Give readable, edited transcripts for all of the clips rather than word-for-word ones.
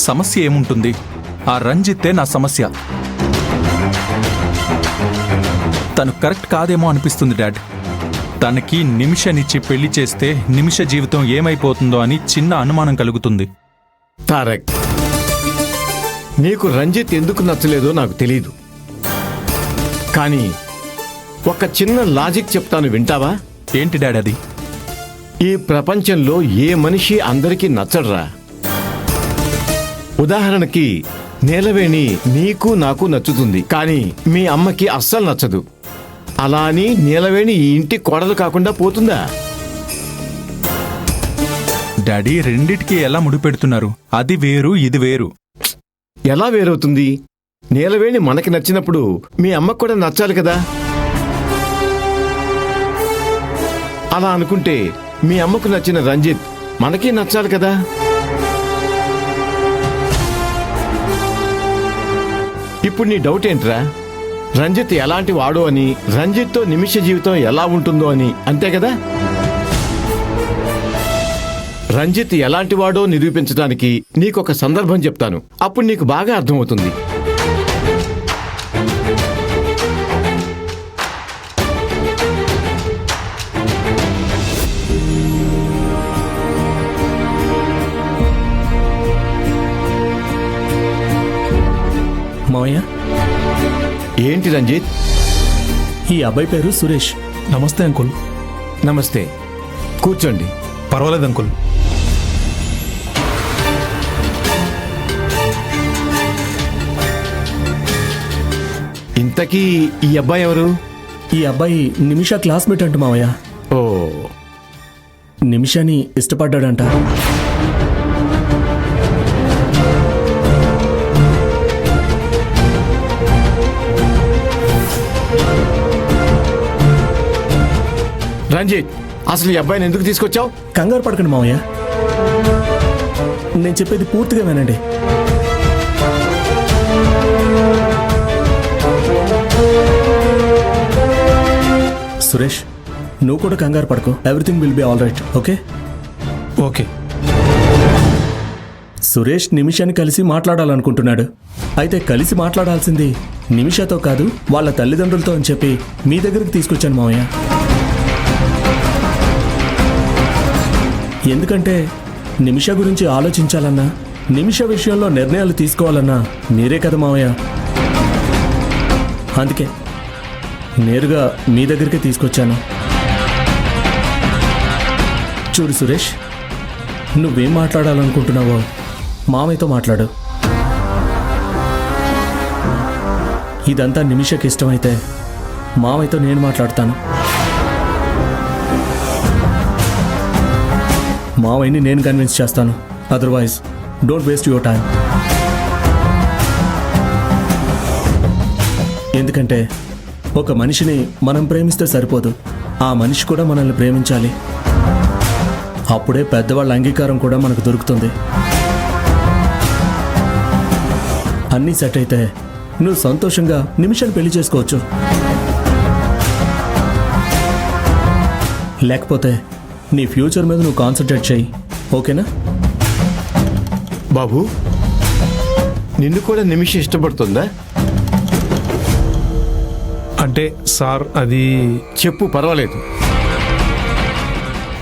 సమస్య ఏముంటుంది? ఆ రంజిత్తే నా సమస్య. తను కరెక్ట్ కాదేమో అనిపిస్తుంది డాడ్. తనకి నిమిషనిచ్చి పెళ్లి చేస్తే నిమిష జీవితం ఏమైపోతుందో అని చిన్న అనుమానం కలుగుతుంది. తారక్, నీకు రంజిత్ ఎందుకు నచ్చలేదో నాకు తెలీదు, కానీ ఒక చిన్న లాజిక్ చెప్తాను, వింటావా? ఏంటి డాడ్ అది? ఈ ప్రపంచంలో ఏ మనిషి అందరికీ నచ్చడ్రా. ఉదాహరణకి నీలవేణి నీకు నాకు నచ్చుతుంది, కానీ మీ అమ్మకి అస్సలు నచ్చదు. అలా అని నీలవేణి ఈ ఇంటి కోడలు కాకుండా పోతుందా? డాడీ, రెండిటికి ఎలా ముడిపెడుతున్నారు? అది వేరు, ఇది వేరు. ఎలా వేరవుతుంది? నీలవేణి మనకి నచ్చినప్పుడు మీ అమ్మకు కూడా నచ్చాలి కదా. అలా అనుకుంటే మీ అమ్మకు నచ్చిన రంజిత్ మనకి నచ్చాలి కదా. ఇప్పుడు నీ డౌట్ ఏంట్రా? రంజిత్ ఎలాంటి వాడో అని, రంజిత్తో నిమిష జీవితం ఎలా ఉంటుందో అని, అంతే కదా. రంజిత్ ఎలాంటి వాడో నిరూపించడానికి నీకొక సందర్భం చెప్తాను, అప్పుడు నీకు బాగా అర్థమవుతుంది. మావయ్య, ఏంటి రంజిత్? ఈ అబ్బాయి పేరు సురేష్. నమస్తే అంకుల్. నమస్తే, కూర్చోండి. పర్వాలేదు అంకుల్. ఇంతకీ ఈ అబ్బాయి ఎవరు? ఈ అబ్బాయి నిమిష క్లాస్మేట్ అంట మావయ్య. ఓ, నిమిషాని ఇష్టపడ్డాడంట. రంజిత్, అసలు ఈ అబ్బాయిని ఎందుకు తీసుకొచ్చావు? కంగారు పడకండి మావయ్య, నేను చెప్పేది పూర్తిగా వినండి. సురేష్, నువ్వు కూడా కంగారు పడకు. Everything will be all right, okay? Okay. Suresh నిమిషాన్ని కలిసి మాట్లాడాలనుకుంటున్నాడు. అయితే కలిసి మాట్లాడాల్సింది నిమిషతో కాదు, వాళ్ళ తల్లిదండ్రులతో అని చెప్పి మీ దగ్గరికి తీసుకొచ్చాను మావయ్య. ఎందుకంటే నిమిష గురించి ఆలోచించాలన్నా, నిమిష విషయంలో నిర్ణయాలు తీసుకోవాలన్నా మీరే కదా మావయ్య. అందుకే నేరుగా మీ దగ్గరికి తీసుకొచ్చాను. చూడు సురేష్, నువ్వేం మాట్లాడాలనుకుంటున్నావో మామయ్యతో మాట్లాడు. ఇదంతా నిమిషకి ఇష్టమైతే మామయ్యతో నేను మాట్లాడతాను. మావయ్యని నేను కన్విన్స్ చేస్తాను. Otherwise don't waste your time. ఎందుకంటే ఒక మనిషిని మనం ప్రేమిస్తే సరిపోదు, ఆ మనిషి కూడా మనల్ని ప్రేమించాలి. అప్పుడే పెద్దవాళ్ళ అంగీకారం కూడా మనకు దొరుకుతుంది. అన్నీ సెట్ అయితే నువ్వు సంతోషంగా నిమిషాన్ని పెళ్లి చేసుకోవచ్చు. లేకపోతే నీ ఫ్యూచర్ మీద నువ్వు కాన్సన్ట్రేట్ చేయి, ఓకేనా? బాబు, నిన్ను కూడా నిమిషం ఇష్టపడుతుందా? అంటే సార్, అది చెప్పు, పర్వాలేదు.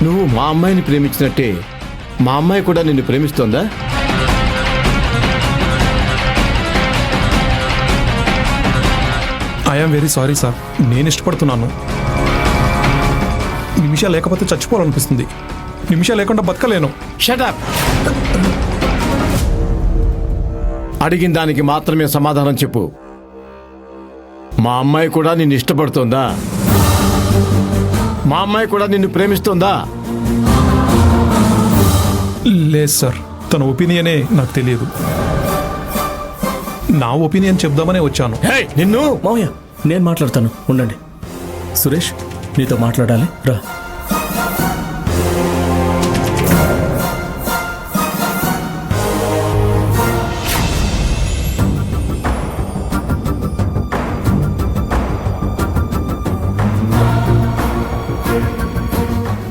నువ్వు మా అమ్మాయిని ప్రేమించినట్టే మా అమ్మాయి కూడా నిన్ను ప్రేమిస్తోందా? ఐఎమ్ వెరీ సారీ సార్, నేను ఇష్టపడుతున్నాను. నిమిష లేకపోతే చచ్చిపోవాలనిపిస్తుంది. నిమిష లేకుండా బతకలేను. Shut up. అడిగిన దానికి మాత్రమే సమాధానం చెప్పు. మా అమ్మాయి కూడా నిన్ను ఇష్టపడుతోందా? మా అమ్మాయి కూడా నిన్ను ప్రేమిస్తోందా? లేదు సార్, తన ఒపీనియనే నాకు తెలియదు. నా ఒపీనియన్ చెప్దామనే వచ్చాను. నిన్ను మావయ్య, నేను మాట్లాడతాను, ఉండండి. సురేష్, నీతో మాట్లాడాలి, రా.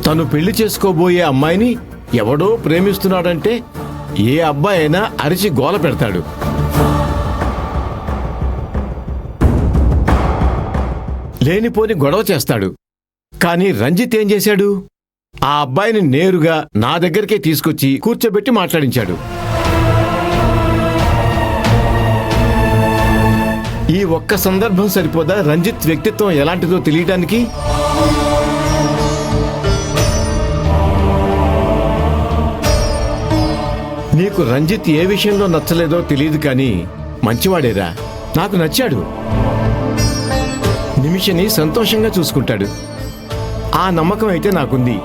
తను పెళ్లి చేసుకోబోయే అమ్మాయిని ఎవడో ప్రేమిస్తున్నాడంటే ఏ అబ్బాయి అయినా అరిచి గోల పెడతాడు. లేనిపోని గొడవ చేస్తాడు. కానీ రంజిత్ ఏం చేశాడు? ఆ అబ్బాయిని నేరుగా నా దగ్గరికే తీసుకొచ్చి కూర్చోబెట్టి మాట్లాడించాడు. ఈ ఒక్క సందర్భం సరిపోదా రంజిత్ వ్యక్తిత్వం ఎలాంటిదో తెలియటానికి? నీకు రంజిత్ ఏ విషయంలో నచ్చలేదో తెలియదు కానీ మంచివాడేరా. నాకు నచ్చాడు. నిమిషని సంతోషంగా చూసుకుంటాడు. ఆ నమ్మకం అయితే నాకుంది.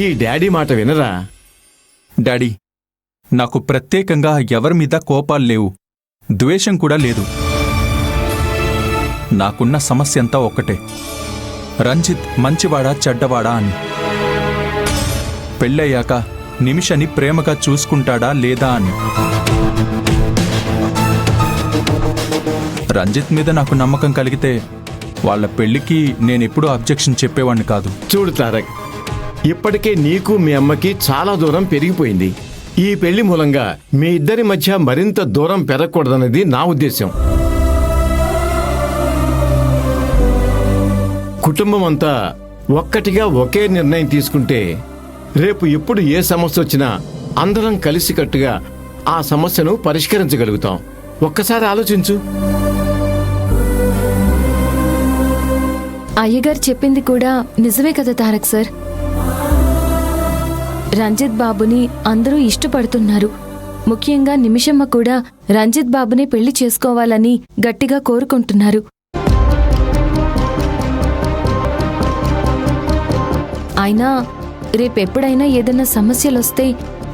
ఈ డాడీ మాట వినరా? డాడీ, నాకు ప్రత్యేకంగా ఎవరి మీద కోపాలు లేవు, ద్వేషం కూడా లేదు. నాకున్న సమస్య అంతా ఒక్కటే, రంజిత్ మంచివాడా చెడ్డవాడా అని. పెళ్ళయ్యాక నిమిషని ప్రేమగా చూసుకుంటాడా లేదా అని. రంజిత్ మీద నాకు నమ్మకం కలిగితే వాళ్ళ పెళ్లికి నేనెప్పుడూ అబ్జెక్షన్ చెప్పేవాణ్ణి కాదు. చూడు తారక్, ఇప్పటికే నీకు మీ అమ్మకి చాలా దూరం పెరిగిపోయింది. ఈ పెళ్లి మూలంగా మీ ఇద్దరి మధ్య మరింత దూరం పెరగకూడదన్నది నా ఉద్దేశం. కుటుంబం అంతా ఒక్కటిగా ఒకే నిర్ణయం తీసుకుంటే రేపు ఎప్పుడు ఏ సమస్య వచ్చినా అందరం కలిసికట్టుగా ఆ సమస్యను పరిష్కరించగలుగుతాం. ఒక్కసారి ఆలోచించు. అయ్యగారు చెప్పింది కూడా నిజమే కదా తారక్ సార్. రంజిత్ బాబుని అందరూ ఇష్టపడుతున్నారు. ముఖ్యంగా నిమిషమ్మ కూడా రంజిత్ బాబుని పెళ్లి చేసుకోవాలని గట్టిగా కోరుకుంటున్నారు. అయినా రేపెప్పుడైనా ఏదైనా సమస్యలొస్తే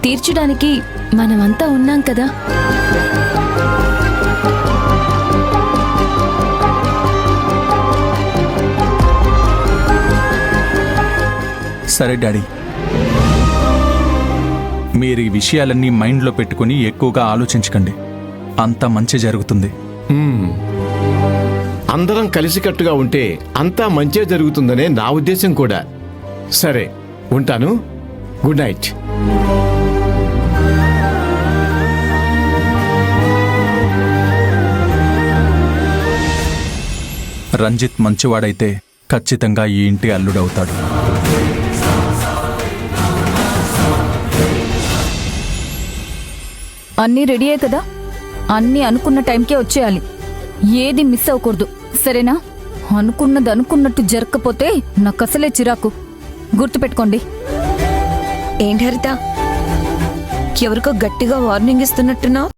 తీర్చడానికి మనమంతా ఉన్నాం కదా. సరే డాడీ, మీరు ఈ విషయాలన్నీ మైండ్లో పెట్టుకుని ఎక్కువగా ఆలోచించకండి. అంతా మంచి జరుగుతుంది. అందరం కలిసికట్టుగా ఉంటే అంతా మంచే జరుగుతుందనే నా ఉద్దేశం కూడా. సరే, ఉంటాను. Good night. రంజిత్ మంచివాడైతే ఖచ్చితంగా ఈ ఇంటి అల్లుడవుతాడు. అన్నీ రెడీయే కదా? అన్నీ అనుకున్న టైంకే వచ్చేయాలి. ఏది మిస్ అవ్వకూడదు, సరేనా? అనుకున్నది అనుకున్నట్టు జరగకపోతే నాకు అసలే చిరాకు. గుర్తుపెట్టుకోండి. ఏంటి హరిత, ఎవరికో గట్టిగా వార్నింగ్ ఇస్తున్నట్టున్నావు?